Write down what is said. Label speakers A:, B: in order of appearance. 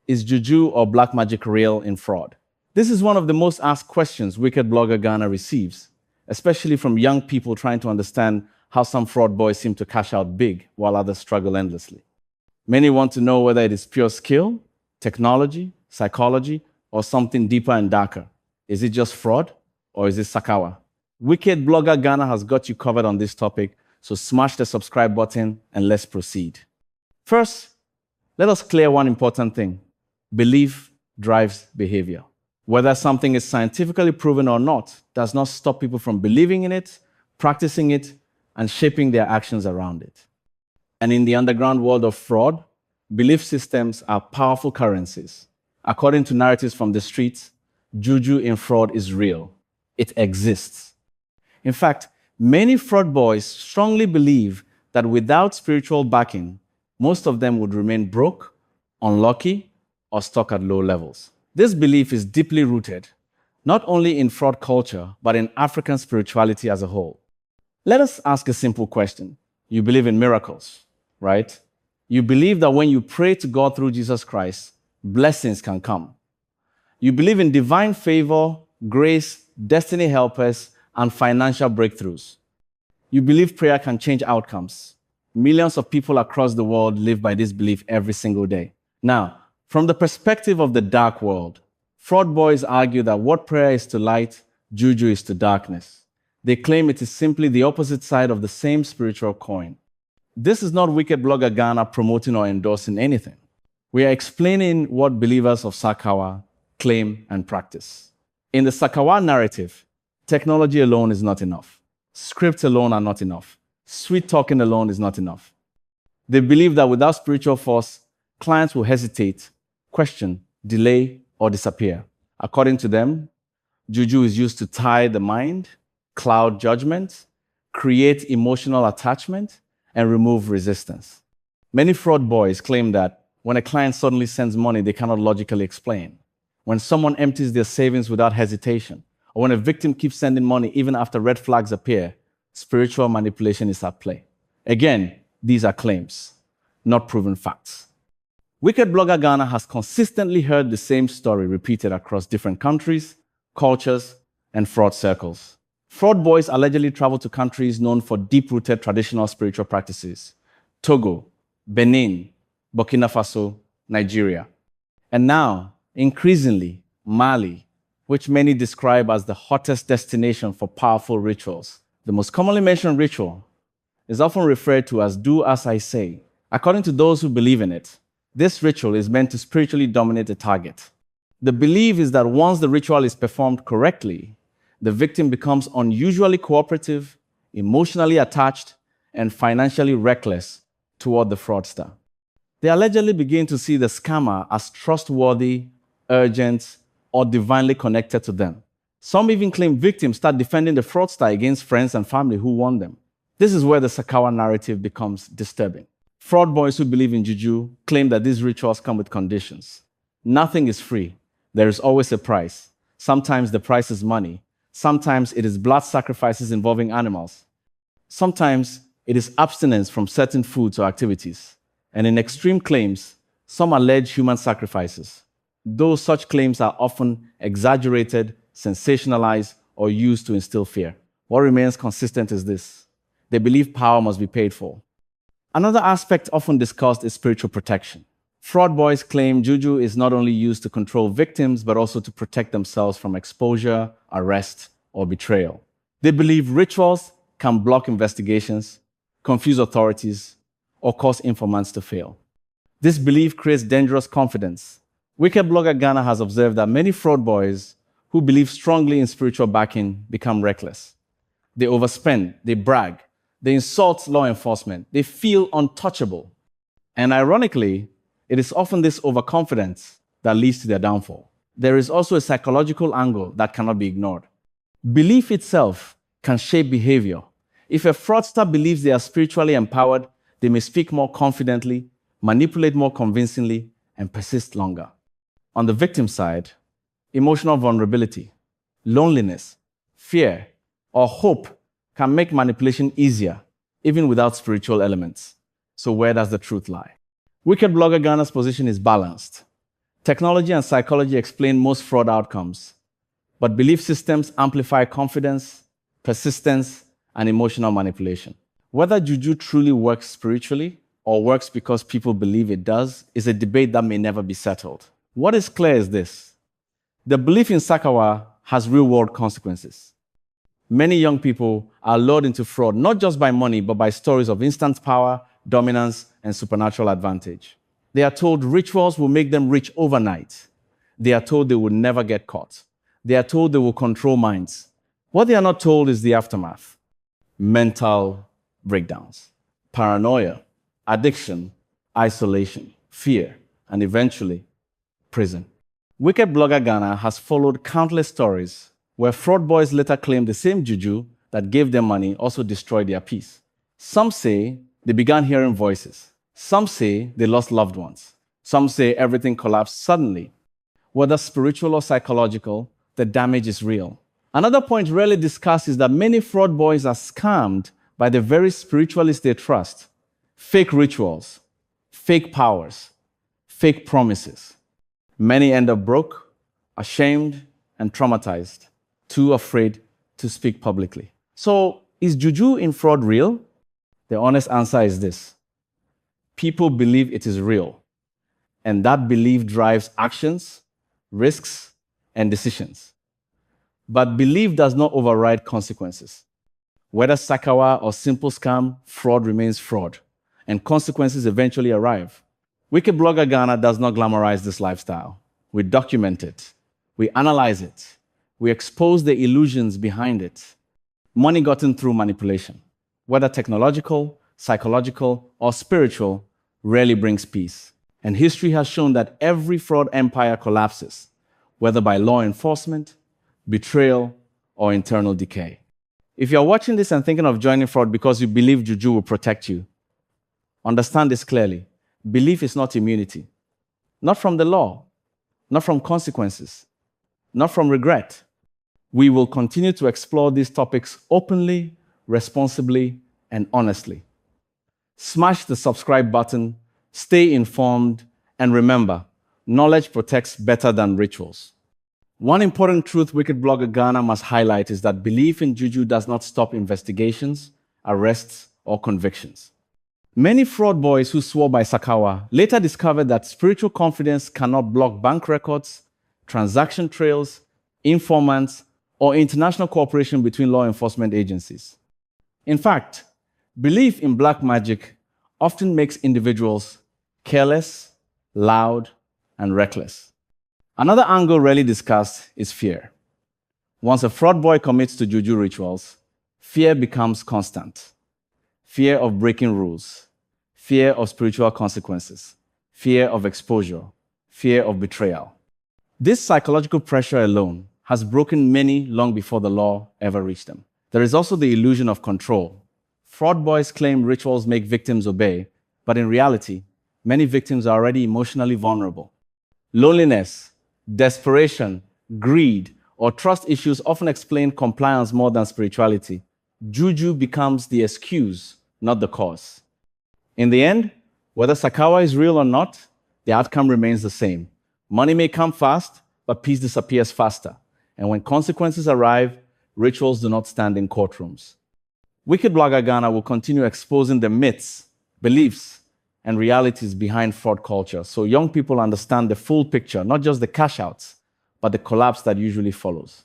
A: Is Juju or black magic real in fraud? This is one of the most asked questions Wicked Blogger Ghana receives, especially from young people trying to understand how some fraud boys seem to cash out big while others struggle endlessly. Many want to know whether it is pure skill, technology, psychology, or something deeper and darker. Is it just fraud or is it Sakawa? Wicked Blogger Ghana has got you covered on this topic, so smash the subscribe button and let's proceed. First, let us clear one important thing. Belief drives behavior. Whether something is scientifically proven or not does not stop people from believing in it, practicing it, and shaping their actions around it. And in the underground world of fraud, belief systems are powerful currencies. According to narratives from the streets, Juju in fraud is real. It exists. In fact, many fraud boys strongly believe that without spiritual backing, most of them would remain broke, unlucky, or stuck at low levels. This belief is deeply rooted, not only in fraud culture, but in African spirituality as a whole. Let us ask a simple question. You believe in miracles, right? You believe that when you pray to God through Jesus Christ, blessings can come. You believe in divine favor, grace, destiny helpers, and financial breakthroughs. You believe prayer can change outcomes. Millions of people across the world live by this belief every single day. Now, from the perspective of the dark world, fraud boys argue that what prayer is to light, Juju is to darkness. They claim it is simply the opposite side of the same spiritual coin. This is not Wicked Blogger Ghana promoting or endorsing anything. We are explaining what believers of Sakawa claim and practice. In the Sakawa narrative, technology alone is not enough. Scripts alone are not enough. Sweet talking alone is not enough. They believe that without spiritual force, clients will hesitate, question, delay, or disappear. According to them, Juju is used to tie the mind, cloud judgment, create emotional attachment, and remove resistance. Many fraud boys claim that when a client suddenly sends money they cannot logically explain, when someone empties their savings without hesitation, or when a victim keeps sending money even after red flags appear, spiritual manipulation is at play. Again, these are claims, not proven facts. Wicked Blogger Ghana has consistently heard the same story repeated across different countries, cultures, and fraud circles. Fraud boys allegedly travel to countries known for deep-rooted traditional spiritual practices: Togo, Benin, Burkina Faso, Nigeria. And now, increasingly, Mali, which many describe as the hottest destination for powerful rituals. The most commonly mentioned ritual is often referred to as "do as I say." According to those who believe in it, this ritual is meant to spiritually dominate the target. The belief is that once the ritual is performed correctly, the victim becomes unusually cooperative, emotionally attached, and financially reckless toward the fraudster. They allegedly begin to see the scammer as trustworthy, urgent, or divinely connected to them. Some even claim victims start defending the fraudster against friends and family who warn them. This is where the Sakawa narrative becomes disturbing. Fraud boys who believe in Juju claim that these rituals come with conditions. Nothing is free. There is always a price. Sometimes the price is money. Sometimes it is blood sacrifices involving animals. Sometimes it is abstinence from certain foods or activities. And in extreme claims, some allege human sacrifices. Though such claims are often exaggerated, sensationalized, or used to instill fear. What remains consistent is this: they believe power must be paid for. Another aspect often discussed is spiritual protection. Fraud boys claim Juju is not only used to control victims, but also to protect themselves from exposure, arrest, or betrayal. They believe rituals can block investigations, confuse authorities, or cause informants to fail. This belief creates dangerous confidence. Wicked Blogger Ghana has observed that many fraud boys who believe strongly in spiritual backing become reckless. They overspend, they brag, they insult law enforcement, they feel untouchable. And ironically, it is often this overconfidence that leads to their downfall. There is also a psychological angle that cannot be ignored. Belief itself can shape behavior. If a fraudster believes they are spiritually empowered, they may speak more confidently, manipulate more convincingly, and persist longer. On the victim side, emotional vulnerability, loneliness, fear, or hope can make manipulation easier, even without spiritual elements. So where does the truth lie? Wicked Blogger Ghana's position is balanced. Technology and psychology explain most fraud outcomes, but belief systems amplify confidence, persistence, and emotional manipulation. Whether Juju truly works spiritually or works because people believe it does is a debate that may never be settled. What is clear is this: the belief in Sakawa has real-world consequences. Many young people are lured into fraud not just by money, but by stories of instant power, dominance, and supernatural advantage. They are told rituals will make them rich overnight. They are told they will never get caught. They are told they will control minds. What they are not told is the aftermath: mental breakdowns, paranoia, addiction, isolation, fear, and eventually, prison. Wicked Blogger Ghana has followed countless stories where fraud boys later claim the same juju that gave them money also destroyed their peace. Some say they began hearing voices. Some say they lost loved ones. Some say everything collapsed suddenly. Whether spiritual or psychological, the damage is real. Another point rarely discussed is that many fraud boys are scammed by the very spiritualists they trust. Fake rituals, fake powers, fake promises. Many end up broke, ashamed, and traumatized, too afraid to speak publicly. So, is juju in fraud real? The honest answer is this: people believe it is real, and that belief drives actions, risks, and decisions. But belief does not override consequences. Whether Sakawa or simple scam, fraud remains fraud, and consequences eventually arrive. Wicked Blogger Ghana does not glamorize this lifestyle. We document it. We analyze it. We expose the illusions behind it. Money gotten through manipulation, whether technological, psychological, or spiritual, rarely brings peace. And history has shown that every fraud empire collapses, whether by law enforcement, betrayal, or internal decay. If you're watching this and thinking of joining fraud because you believe juju will protect you, understand this clearly. Belief is not immunity. Not from the law, not from consequences, not from regret. We will continue to explore these topics openly, responsibly, and honestly. Smash the subscribe button, stay informed, and remember, knowledge protects better than rituals. One important truth Wicked Blogger Ghana must highlight is that belief in juju does not stop investigations, arrests, or convictions. Many fraud boys who swore by Sakawa later discovered that spiritual confidence cannot block bank records, transaction trails, informants, or international cooperation between law enforcement agencies. In fact, belief in black magic often makes individuals careless, loud, and reckless. Another angle rarely discussed is fear. Once a fraud boy commits to juju rituals, fear becomes constant. Fear of breaking rules, fear of spiritual consequences, fear of exposure, fear of betrayal. This psychological pressure alone has broken many long before the law ever reached them. There is also the illusion of control. Fraud boys claim rituals make victims obey, but in reality, many victims are already emotionally vulnerable. Loneliness, desperation, greed, or trust issues often explain compliance more than spirituality. Juju becomes the excuse, not the cause. In the end, whether Sakawa is real or not, the outcome remains the same. Money may come fast, but peace disappears faster. And when consequences arrive, rituals do not stand in courtrooms. Wicked Blogger Ghana will continue exposing the myths, beliefs, and realities behind fraud culture so young people understand the full picture, not just the cash outs, but the collapse that usually follows.